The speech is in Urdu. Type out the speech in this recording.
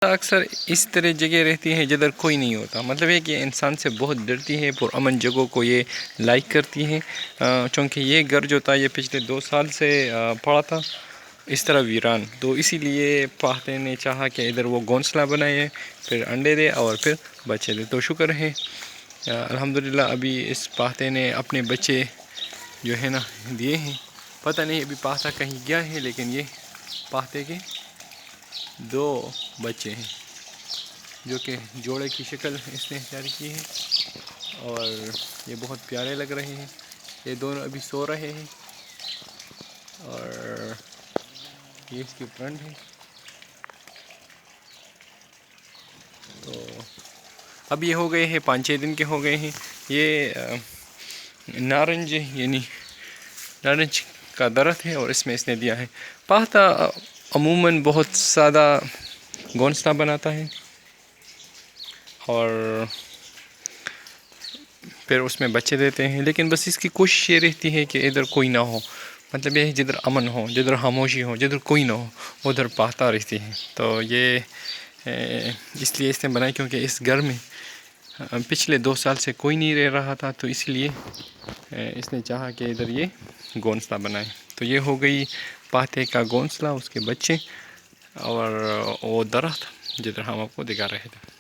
اکثر اس طرح جگہ رہتی ہیں جدھر کوئی نہیں ہوتا، مطلب ہے کہ انسان سے بہت ڈرتی ہے، پرامن جگہوں کو یہ لائک کرتی ہے، چونکہ یہ گھر جو تھا یہ پچھلے 2 سال سے پڑا تھا اس طرح ویران، تو اسی لیے پاہتے نے چاہا کہ ادھر وہ گھونسلہ بنائے، پھر انڈے دے اور پھر بچے دے۔ تو شکر ہے الحمدللہ ابھی اس پاہتے نے اپنے بچے جو ہے نا دیے ہیں۔ پتہ نہیں ابھی پاہتا کہیں گیا ہے، لیکن یہ پاہتے کے 2 بچے ہیں جو کہ جوڑے کی شکل اس نے اختیار کی ہے، اور یہ بہت پیارے لگ رہے ہیں۔ یہ دونوں ابھی سو رہے ہیں، اور یہ اس کی فرنٹ ہے۔ تو اب یہ ہو گئے ہیں 5-6 دن کے ہو گئے ہیں۔ یہ نارنج یعنی نارنج کا درخت ہے، اور اس میں اس نے دیا ہے۔ پاہتا عموماً بہت سادہ گھونسلہ بناتا ہے، اور پھر اس میں بچے دیتے ہیں، لیکن بس اس کی کوشش یہ رہتی ہے کہ ادھر کوئی نہ ہو، مطلب یہ ہے جدھر امن ہو، جدھر خاموشی ہو، جدھر کوئی نہ ہو ادھر پاہتا رہتی ہے۔ تو یہ اس لیے اس نے بنائی کیونکہ اس گھر میں پچھلے 2 سال سے کوئی نہیں رہ رہا تھا، تو اس لیے اس نے چاہا کہ ادھر یہ گھونسلہ بنائے۔ تو یہ ہو گئی پاہتے کا گھونسلہ، اس کے بچے اور وہ درخت جدھر ہم آپ کو دکھا رہے تھے۔